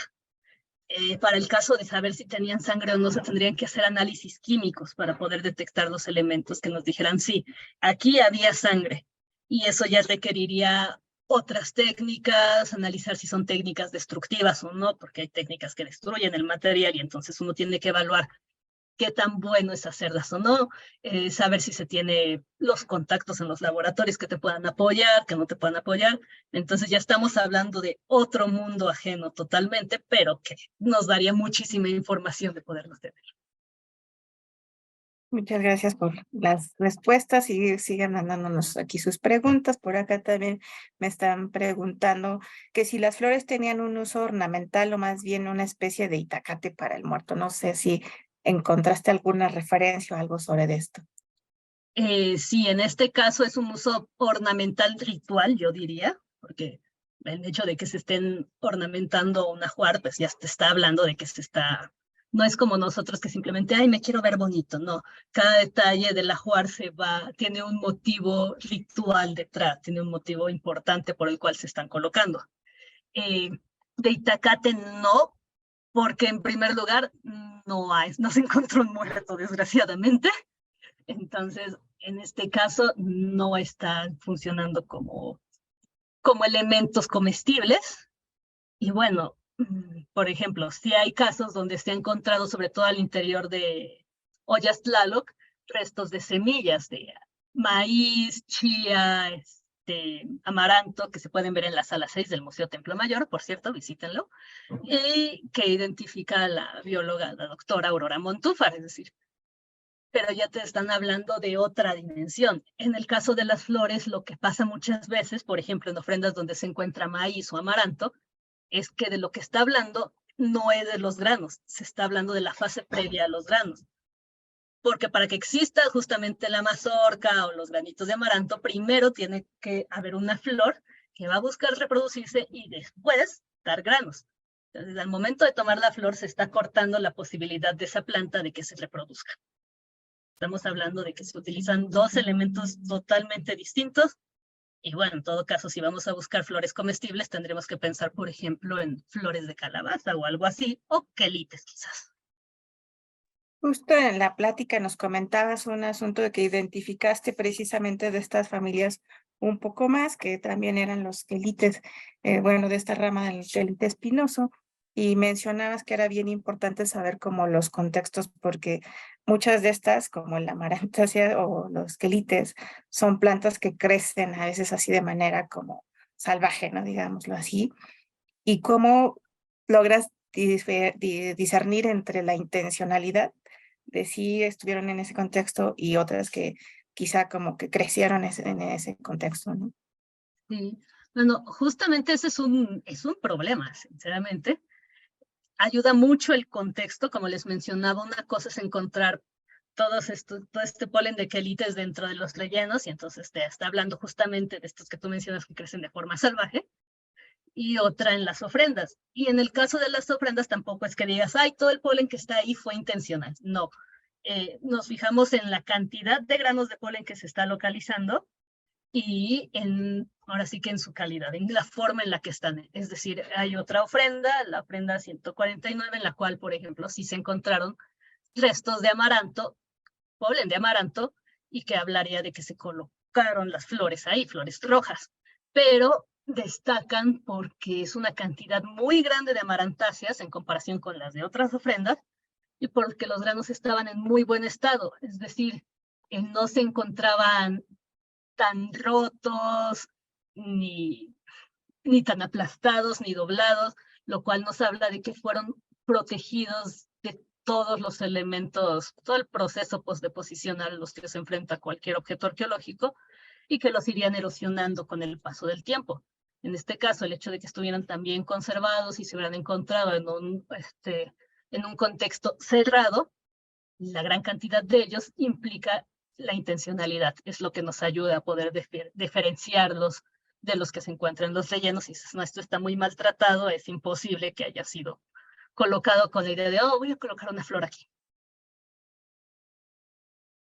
Speaker 3: Para el caso de saber si tenían sangre o no, se tendrían que hacer análisis químicos para poder detectar los elementos que nos dijeran, sí, aquí había sangre. Y eso ya requeriría otras técnicas, analizar si son técnicas destructivas o no, porque hay técnicas que destruyen el material y entonces uno tiene que evaluar qué tan bueno es hacerlas o no, saber si se tiene los contactos en los laboratorios que te puedan apoyar, que no te puedan apoyar. Entonces ya estamos hablando de otro mundo ajeno totalmente, pero que nos daría muchísima información de podernos tener.
Speaker 2: Muchas gracias por las respuestas y sigan mandándonos aquí sus preguntas. Por acá también me están preguntando que si las flores tenían un uso ornamental o más bien una especie de itacate para el muerto. No sé si encontraste alguna referencia o algo sobre esto.
Speaker 3: Sí, en este caso es un uso ornamental ritual, yo diría, porque el hecho de que se estén ornamentando un ajuar, pues ya te está hablando de que se está, no es como nosotros que simplemente, ay, me quiero ver bonito, no, cada detalle del ajuar tiene un motivo ritual detrás, tiene un motivo importante por el cual se están colocando. De Itacate no, porque en primer lugar no se encontró un muerto, desgraciadamente. Entonces, en este caso, no están funcionando como elementos comestibles. Y bueno, por ejemplo, si hay casos donde se ha encontrado, sobre todo al interior de ollas Tlaloc, restos de semillas de maíz, chía, amaranto, que se pueden ver en la sala 6 del Museo Templo Mayor, por cierto, visítenlo, y que identifica a la bióloga, la doctora Aurora Montúfar, es decir, pero ya te están hablando de otra dimensión. En el caso de las flores, lo que pasa muchas veces, por ejemplo, en ofrendas donde se encuentra maíz o amaranto, es que de lo que está hablando no es de los granos, se está hablando de la fase previa a los granos. Porque para que exista justamente la mazorca o los granitos de amaranto, primero tiene que haber una flor que va a buscar reproducirse y después dar granos. Entonces, al momento de tomar la flor, se está cortando la posibilidad de esa planta de que se reproduzca. Estamos hablando de que se utilizan dos elementos totalmente distintos. Y bueno, en todo caso, si vamos a buscar flores comestibles, tendremos que pensar, por ejemplo, en flores de calabaza o algo así, o quelites quizás.
Speaker 2: Justo en la plática nos comentabas un asunto de que identificaste precisamente de estas familias un poco más, que también eran los quelites, bueno, de esta rama del quelite espinoso, y mencionabas que era bien importante saber como los contextos, porque muchas de estas, como la amarantácea o los quelites, son plantas que crecen a veces así de manera como salvaje, ¿no? Digámoslo así. ¿Y cómo logras discernir entre la intencionalidad de si estuvieron en ese contexto y otras que quizá como que crecieron en ese contexto, ¿no?
Speaker 3: Sí. Bueno, justamente ese es un problema, sinceramente. Ayuda mucho el contexto, como les mencionaba, una cosa es encontrar todo este polen de quelites dentro de los rellenos, y entonces te está hablando justamente de estos que tú mencionas que crecen de forma salvaje, y otra en las ofrendas. Y en el caso de las ofrendas tampoco es que digas, ay, todo el polen que está ahí fue intencional. No, nos fijamos en la cantidad de granos de polen que se está localizando y ahora sí que en su calidad, en la forma en la que están. Es decir, hay otra ofrenda, la ofrenda 149, en la cual, por ejemplo, sí se encontraron restos de amaranto, polen de amaranto, y que hablaría de que se colocaron las flores ahí, flores rojas. Pero destacan porque es una cantidad muy grande de amarantáceas en comparación con las de otras ofrendas, y porque los granos estaban en muy buen estado, es decir, no se encontraban tan rotos, ni, ni tan aplastados, ni doblados, lo cual nos habla de que fueron protegidos de todos los elementos, todo el proceso postdeposicional a los que se enfrenta cualquier objeto arqueológico, y que los irían erosionando con el paso del tiempo. En este caso, el hecho de que estuvieran tan bien conservados y se hubieran encontrado en un contexto cerrado, la gran cantidad de ellos implica la intencionalidad, es lo que nos ayuda a poder diferenciarlos de los que se encuentran en los rellenos. Y si esto está muy maltratado, es imposible que haya sido colocado con la idea de, oh, voy a colocar una flor aquí.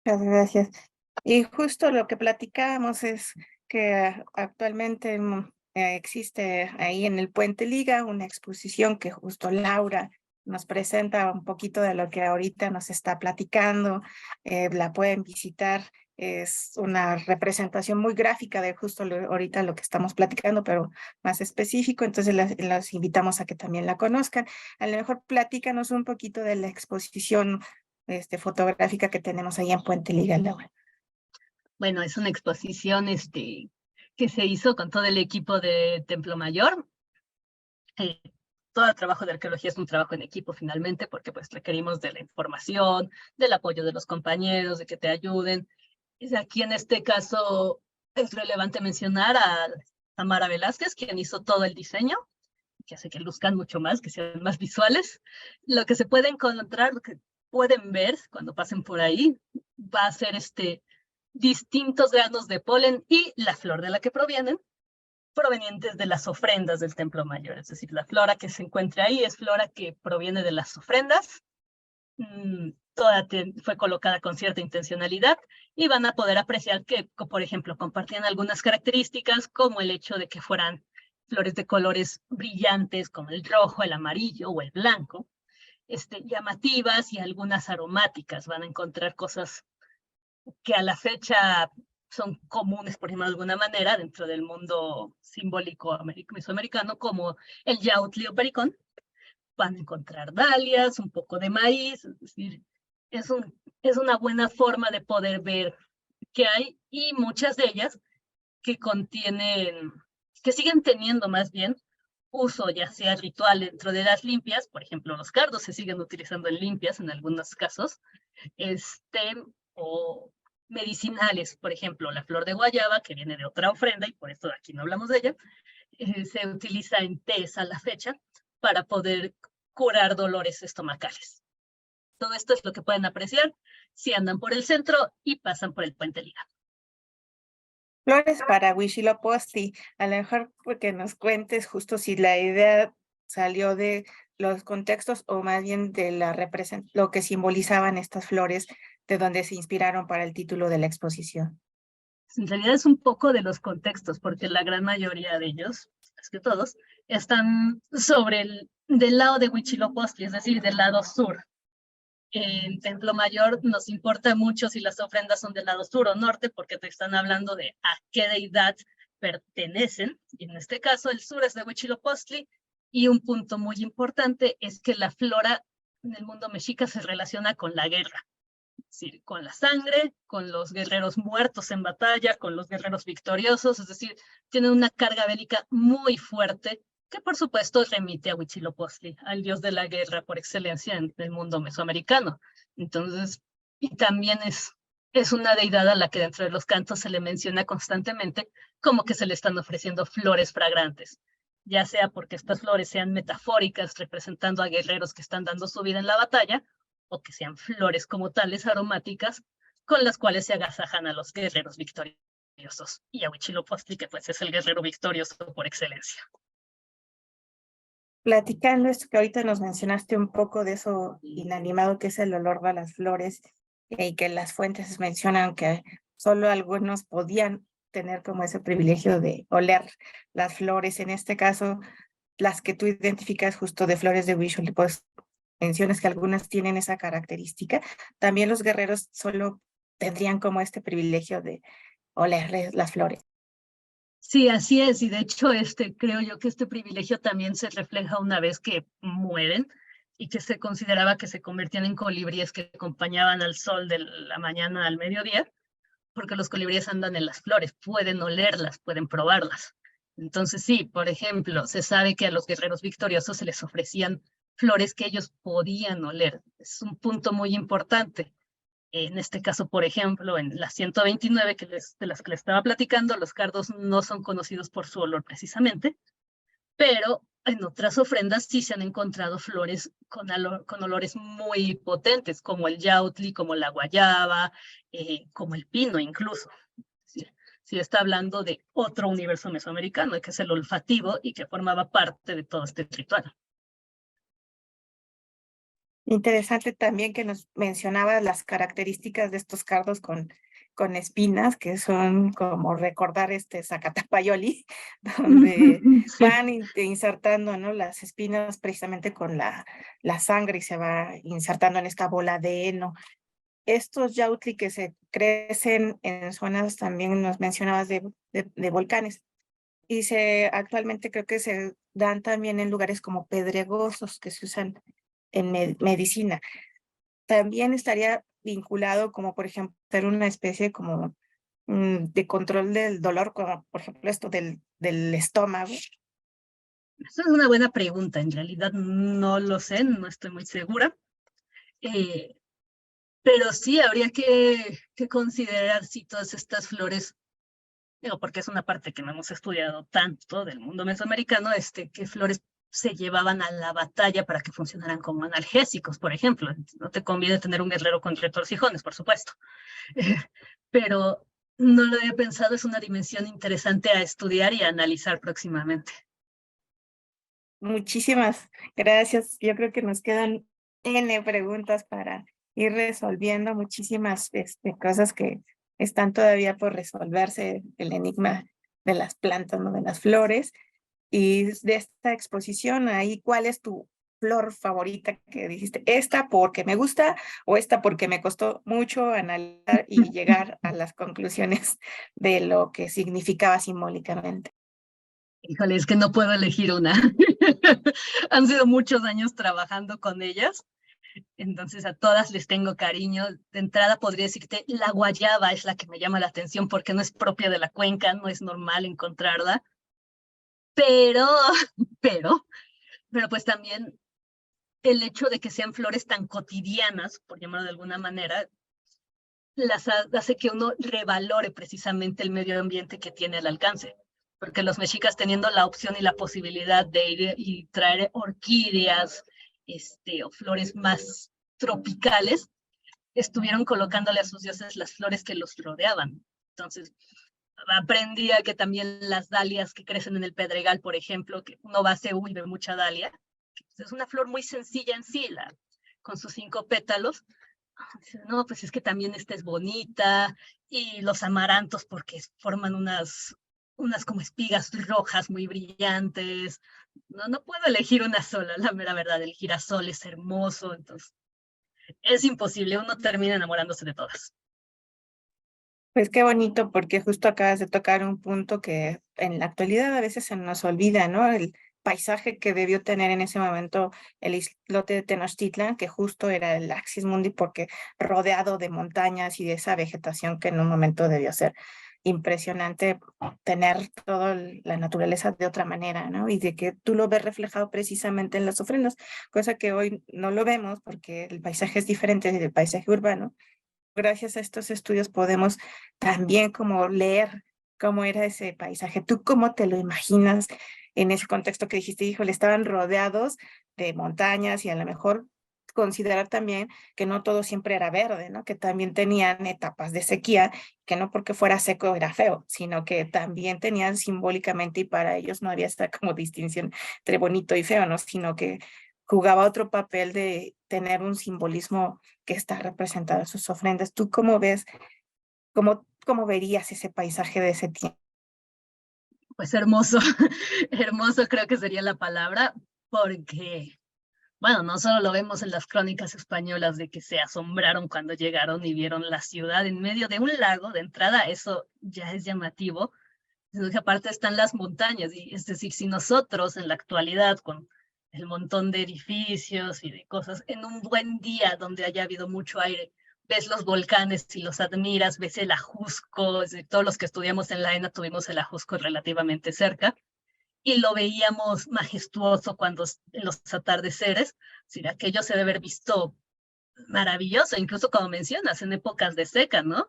Speaker 2: Muchas gracias. Y justo lo que platicábamos es que actualmente existe ahí en el Puente Liga una exposición que justo Laura nos presenta un poquito de lo que ahorita nos está platicando. La pueden visitar. Es una representación muy gráfica de justo ahorita lo que estamos platicando, pero más específico. Entonces las invitamos a que también la conozcan. A lo mejor platícanos un poquito de la exposición fotográfica que tenemos ahí en Puente Liga, Laura.
Speaker 3: Bueno, es una exposición que se hizo con todo el equipo de Templo Mayor. todo el trabajo de arqueología es un trabajo en equipo finalmente, porque pues requerimos de la información, del apoyo de los compañeros, de que te ayuden. Y aquí en este caso es relevante mencionar a Tamara Velázquez, quien hizo todo el diseño, que hace que luzcan mucho más, que sean más visuales. Lo que se puede encontrar, lo que pueden ver cuando pasen por ahí, va a ser distintos granos de polen y la flor de la que provienen, provenientes de las ofrendas del Templo Mayor. Es decir, la flora que se encuentra ahí es flora que proviene de las ofrendas. Toda fue colocada con cierta intencionalidad y van a poder apreciar que, por ejemplo, compartían algunas características como el hecho de que fueran flores de colores brillantes como el rojo, el amarillo o el blanco, llamativas y algunas aromáticas. Van a encontrar cosas que a la fecha son comunes, por ejemplo, de alguna manera, dentro del mundo simbólico mesoamericano, como el yautli o pericón. Van a encontrar dalias, un poco de maíz, es decir, es una buena forma de poder ver qué hay, y muchas de ellas que contienen, que siguen teniendo más bien uso, ya sea ritual dentro de las limpias. Por ejemplo, los cardos se siguen utilizando en limpias en algunos casos, o medicinales, por ejemplo, la flor de guayaba, que viene de otra ofrenda, y por esto aquí no hablamos de ella, se utiliza en tés a la fecha para poder curar dolores estomacales. Todo esto es lo que pueden apreciar si andan por el centro y pasan por el Puente Liga.
Speaker 2: Flores para Huitzilopochtli, a lo mejor porque nos cuentes justo si la idea salió de los contextos o más bien de lo que simbolizaban estas flores, de donde se inspiraron para el título de la exposición.
Speaker 3: En realidad es un poco de los contextos, porque la gran mayoría de ellos, es que todos, están del lado de Huitzilopochtli, es decir, del lado sur. En Templo Mayor nos importa mucho si las ofrendas son del lado sur o norte, porque te están hablando de a qué deidad pertenecen, y en este caso el sur es de Huitzilopochtli, y un punto muy importante es que la flora en el mundo mexica se relaciona con la guerra, es decir, con la sangre, con los guerreros muertos en batalla, con los guerreros victoriosos, es decir, tienen una carga bélica muy fuerte, que por supuesto remite a Huitzilopochtli, al dios de la guerra por excelencia en el mundo mesoamericano. Entonces, y también es una deidad a la que dentro de los cantos se le menciona constantemente como que se le están ofreciendo flores fragrantes, ya sea porque estas flores sean metafóricas representando a guerreros que están dando su vida en la batalla, o que sean flores como tales aromáticas con las cuales se agasajan a los guerreros victoriosos, y a Huitzilopochtli, que pues es el guerrero victorioso por excelencia.
Speaker 2: Platicando esto que ahorita nos mencionaste un poco de eso inanimado que es el olor de las flores, y que las fuentes mencionan que solo algunos podían tener como ese privilegio de oler las flores, en este caso las que tú identificas justo de flores de Huitzilopochtli, pues mencionas que algunas tienen esa característica. También los guerreros solo tendrían como este privilegio de oler las flores.
Speaker 3: Sí, así es, y de hecho creo yo que este privilegio también se refleja una vez que mueren, y que se consideraba que se convertían en colibríes que acompañaban al sol de la mañana al mediodía, porque los colibríes andan en las flores, pueden olerlas, pueden probarlas. Entonces sí, por ejemplo, se sabe que a los guerreros victoriosos se les ofrecían flores que ellos podían oler. Es un punto muy importante. En este caso, por ejemplo, en la 129, de las que les estaba platicando, los cardos no son conocidos por su olor precisamente, pero en otras ofrendas sí se han encontrado flores con olores muy potentes, como el yautli, como la guayaba, como el pino incluso. Sí está hablando de otro universo mesoamericano, que es el olfativo y que formaba parte de todo este ritual.
Speaker 2: Interesante también que nos mencionabas las características de estos cardos con espinas, que son como recordar Zacatapayoli, donde
Speaker 3: Sí.
Speaker 2: van insertando, ¿no?, las espinas precisamente con la sangre, y se va insertando en esta bola de heno. Estos yautli que se crecen en zonas, también nos mencionabas de volcanes, y actualmente creo que se dan también en lugares como pedregosos que se usan en medicina. También estaría vinculado como, por ejemplo, ser una especie como de control del dolor, como por ejemplo esto del estómago.
Speaker 3: Esa es una buena pregunta. En realidad no lo sé, no estoy muy segura. Pero sí habría que considerar si todas estas flores, digo, porque es una parte que no hemos estudiado tanto del mundo mesoamericano, qué flores se llevaban a la batalla para que funcionaran como analgésicos, por ejemplo. No te conviene tener un guerrero con retorcijones, por supuesto. Pero no lo había pensado, es una dimensión interesante a estudiar y a analizar próximamente.
Speaker 2: Muchísimas gracias. Yo creo que nos quedan N preguntas para ir resolviendo, muchísimas cosas que están todavía por resolverse, el enigma de las plantas, ¿no? De las flores. Y de esta exposición, ahí, ¿cuál es tu flor favorita que dijiste? ¿Esta porque me gusta o esta porque me costó mucho analizar y llegar a las conclusiones de lo que significaba simbólicamente?
Speaker 3: Híjole, es que no puedo elegir una. Han sido muchos años trabajando con ellas, entonces a todas les tengo cariño. De entrada podría decirte, la guayaba es la que me llama la atención porque no es propia de la cuenca, no es normal encontrarla, pero, pero, pero pues también el hecho de que sean flores tan cotidianas, por llamarlo de alguna manera, las hace que uno revalore precisamente el medio ambiente que tiene al alcance. Porque los mexicas teniendo la opción y la posibilidad de ir y traer orquídeas o flores más tropicales, estuvieron colocándole a sus dioses las flores que los rodeaban. Entonces, aprendí a que también las dalias que crecen en el Pedregal, por ejemplo, que uno va a Ceú y ve mucha dalia, es una flor muy sencilla en sí, con sus 5 pétalos. No, pues es que también esta es bonita, y los amarantos porque forman unas como espigas rojas muy brillantes. No puedo elegir una sola, la mera verdad, el girasol es hermoso, entonces es imposible, uno termina enamorándose de todas.
Speaker 2: Pues qué bonito, porque justo acabas de tocar un punto que en la actualidad a veces se nos olvida, ¿no? El paisaje que debió tener en ese momento el islote de Tenochtitlan, que justo era el Axis Mundi, porque rodeado de montañas y de esa vegetación que en un momento debió ser impresionante tener toda la naturaleza de otra manera, ¿no? Y de que tú lo ves reflejado precisamente en las ofrendas, cosa que hoy no lo vemos porque el paisaje es diferente del paisaje urbano. Gracias a estos estudios podemos también como leer cómo era ese paisaje. ¿Tú cómo te lo imaginas en ese contexto que dijiste, híjole, estaban rodeados de montañas y a lo mejor considerar también que no todo siempre era verde, ¿no? Que también tenían etapas de sequía, que no porque fuera seco era feo, sino que también tenían simbólicamente y para ellos no había esta como distinción entre bonito y feo, ¿no? Sino que jugaba otro papel de tener un simbolismo que está representado en sus ofrendas. ¿Tú cómo ves, cómo verías ese paisaje de ese tiempo?
Speaker 3: Pues hermoso, hermoso creo que sería la palabra, porque, bueno, no solo lo vemos en las crónicas españolas de que se asombraron cuando llegaron y vieron la ciudad en medio de un lago, de entrada, eso ya es llamativo, sino que aparte están las montañas, y es decir, si nosotros en la actualidad, con el montón de edificios y de cosas, en un buen día donde haya habido mucho aire, ves los volcanes y los admiras, ves el Ajusco, es decir, todos los que estudiamos en la ENA tuvimos el Ajusco relativamente cerca, y lo veíamos majestuoso cuando en los atardeceres, es decir, aquello se debe haber visto maravilloso, incluso como mencionas, en épocas de seca, ¿no?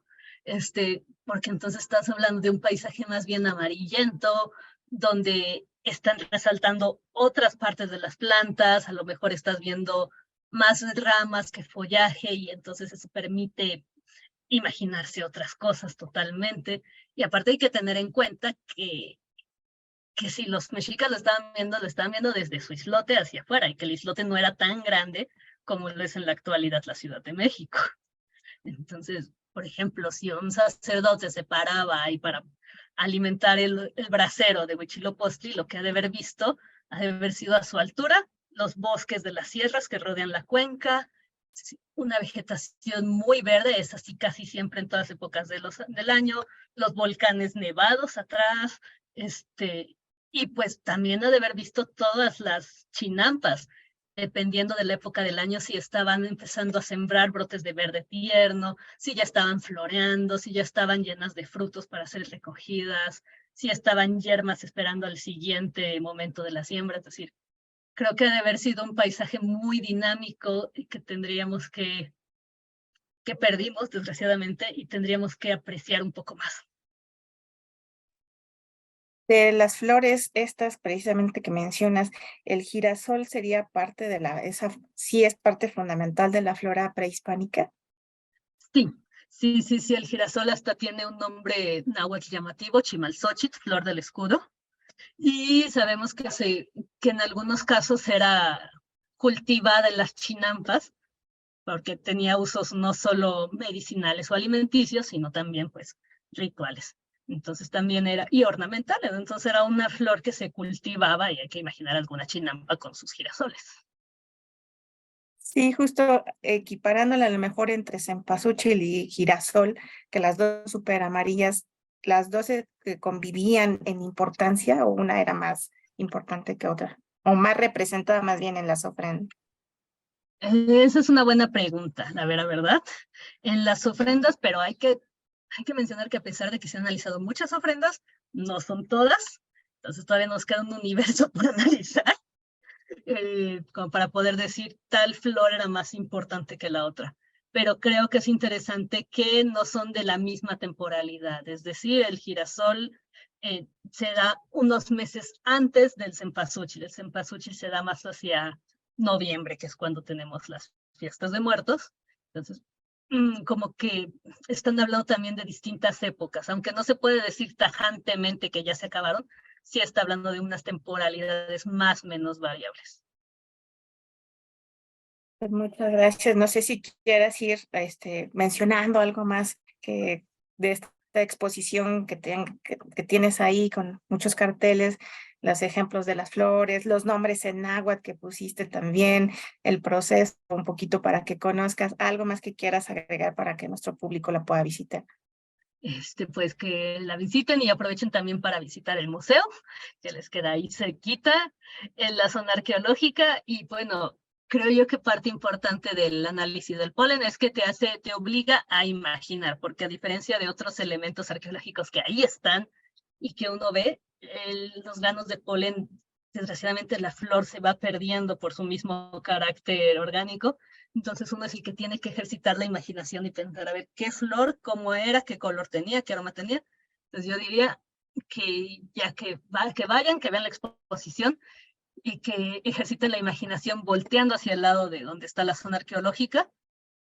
Speaker 3: Porque entonces estás hablando de un paisaje más bien amarillento, donde están resaltando otras partes de las plantas, a lo mejor estás viendo más ramas que follaje, y entonces eso permite imaginarse otras cosas totalmente. Y aparte hay que tener en cuenta que si los mexicas lo estaban viendo desde su islote hacia afuera, y que el islote no era tan grande como lo es en la actualidad la Ciudad de México. Entonces, por ejemplo, si un sacerdote se paraba ahí para alimentar el brasero de Huitzilopochtli, lo que ha de haber visto ha de haber sido a su altura los bosques de las sierras que rodean la cuenca, una vegetación muy verde, es así casi siempre en todas épocas del año, los volcanes nevados atrás, y pues también ha de haber visto todas las chinampas, dependiendo de la época del año, si estaban empezando a sembrar brotes de verde tierno, si ya estaban floreando, si ya estaban llenas de frutos para ser recogidas. sí estaban yermas esperando al siguiente momento de la siembra. Es decir, creo que ha de haber sido un paisaje muy dinámico y que tendríamos que perdimos, desgraciadamente, y tendríamos que apreciar un poco más.
Speaker 2: De las flores estas precisamente que mencionas, el girasol sería parte de sí es parte fundamental de la flora prehispánica.
Speaker 3: Sí, el girasol hasta tiene un nombre náhuatl llamativo, Chimalxóchitl, flor del escudo, y sabemos que en algunos casos era cultivada en las chinampas, porque tenía usos no solo medicinales o alimenticios, sino también pues rituales. Entonces también era, y ornamental, entonces era una flor que se cultivaba y hay que imaginar alguna chinampa con sus girasoles.
Speaker 2: Sí, justo equiparándola a lo mejor entre cempasúchil y girasol, que las dos súper amarillas, las dos convivían en importancia o una era más importante que otra, o más representada más bien en las ofrendas.
Speaker 3: Esa es una buena pregunta, la verdad. En las ofrendas, pero hay que mencionar que a pesar de que se han analizado muchas ofrendas, no son todas, entonces todavía nos queda un universo por analizar, como para poder decir tal flor era más importante que la otra. Pero creo que es interesante que no son de la misma temporalidad, es decir, el girasol se da unos meses antes del cempasúchil. El cempasúchil se da más hacia noviembre, que es cuando tenemos las fiestas de muertos. Entonces, como que están hablando también de distintas épocas, aunque no se puede decir tajantemente que ya se acabaron, sí está hablando de unas temporalidades más o menos variables.
Speaker 2: Pues muchas gracias. No sé si quieras ir mencionando algo más que de esta exposición que tienes ahí con muchos carteles, los ejemplos de las flores, los nombres en náhuatl que pusiste también, el proceso un poquito para que conozcas, algo más que quieras agregar para que nuestro público la pueda visitar.
Speaker 3: Pues que la visiten y aprovechen también para visitar el museo, que les queda ahí cerquita, en la zona arqueológica. Y bueno, creo yo que parte importante del análisis del polen es que te obliga a imaginar, porque a diferencia de otros elementos arqueológicos que ahí están y que uno ve, los granos de polen, desgraciadamente la flor se va perdiendo por su mismo carácter orgánico. Entonces uno es el que tiene que ejercitar la imaginación y pensar, a ver, qué flor, cómo era, qué color tenía, qué aroma tenía. Entonces yo diría que ya que vayan, que vean la exposición y que ejerciten la imaginación volteando hacia el lado de donde está la zona arqueológica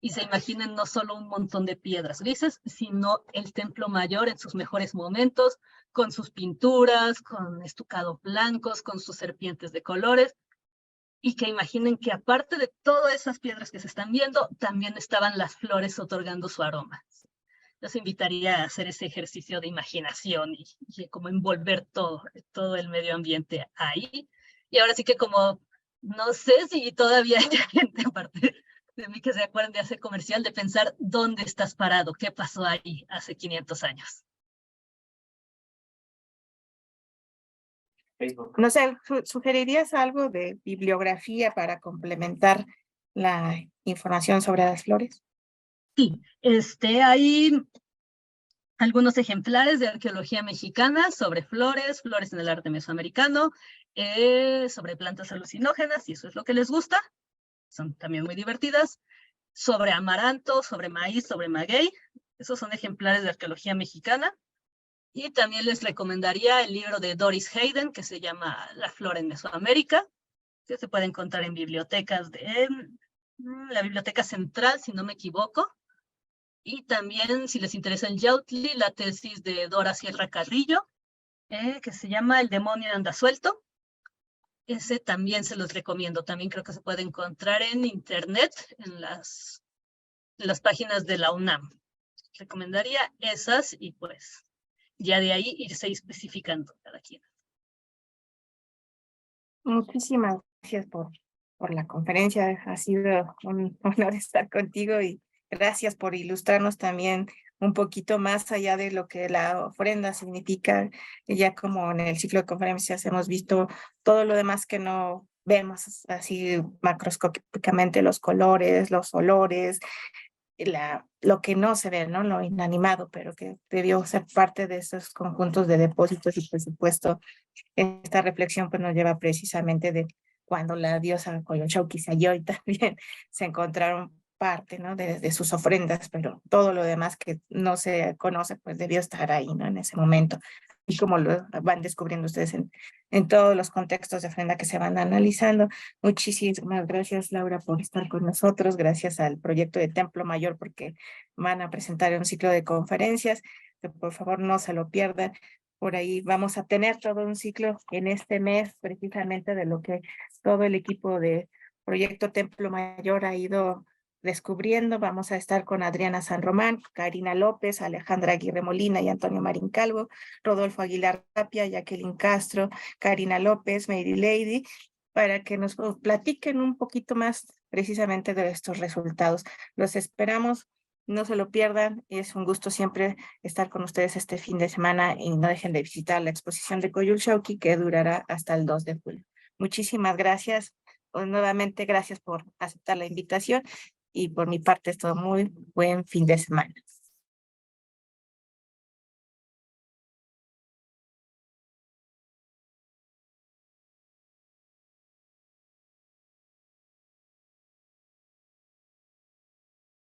Speaker 3: y se imaginen no solo un montón de piedras grises, sino el templo mayor en sus mejores momentos, con sus pinturas, con estucados blancos, con sus serpientes de colores, y que imaginen que aparte de todas esas piedras que se están viendo, también estaban las flores otorgando su aroma. Los invitaría a hacer ese ejercicio de imaginación y como envolver todo el medio ambiente ahí. Y ahora sí que como, no sé si todavía hay gente aparte de mí que se acuerden de hacer comercial, de pensar dónde estás parado, qué pasó ahí hace 500 años.
Speaker 2: No sé, ¿sugerirías algo de bibliografía para complementar la información sobre las flores?
Speaker 3: Sí, hay algunos ejemplares de arqueología mexicana sobre flores en el arte mesoamericano, sobre plantas alucinógenas, si eso es lo que les gusta, son también muy divertidas, sobre amaranto, sobre maíz, sobre maguey, esos son ejemplares de arqueología mexicana. Y también les recomendaría el libro de Doris Hayden, que se llama La flora en Mesoamérica, que se puede encontrar en bibliotecas de la Biblioteca Central, si no me equivoco. Y también, si les interesa el Yautli, la tesis de Dora Sierra Carrillo, que se llama El demonio anda suelto. Ese también se los recomiendo. También creo que se puede encontrar en internet, en las páginas de la UNAM. Recomendaría esas y pues ya de ahí irse especificando cada quien.
Speaker 2: Muchísimas gracias por la conferencia. Ha sido un honor estar contigo y gracias por ilustrarnos también un poquito más allá de lo que la ofrenda significa. Ya como en el ciclo de conferencias hemos visto todo lo demás que no vemos así macroscópicamente, los colores, los olores, lo que no se ve, ¿no? Lo inanimado, pero que debió ser parte de esos conjuntos de depósitos y por supuesto esta reflexión pues nos lleva precisamente de cuando la diosa Coyolxauhqui se halló y también se encontraron parte, ¿no? De sus ofrendas, pero todo lo demás que no se conoce pues debió estar ahí, ¿no? En ese momento. Y como lo van descubriendo ustedes en todos los contextos de ofrenda que se van analizando. Muchísimas gracias, Laura, por estar con nosotros. Gracias al proyecto de Templo Mayor porque van a presentar un ciclo de conferencias, que por favor no se lo pierdan. Por ahí vamos a tener todo un ciclo en este mes, precisamente de lo que todo el equipo de Proyecto Templo Mayor ha ido descubriendo. Vamos a estar con Adriana San Román, Karina López, Alejandra Aguirre Molina y Antonio Marín Calvo, Rodolfo Aguilar Tapia, Jacqueline Castro, Karina López, Mary Lady, para que nos platiquen un poquito más precisamente de estos resultados. Los esperamos. No se lo pierdan, es un gusto siempre estar con ustedes este fin de semana y no dejen de visitar la exposición de Coyolxauhqui que durará hasta el 2 de julio. Muchísimas gracias. Nuevamente, gracias por aceptar la invitación y por mi parte es todo muy buen fin de semana.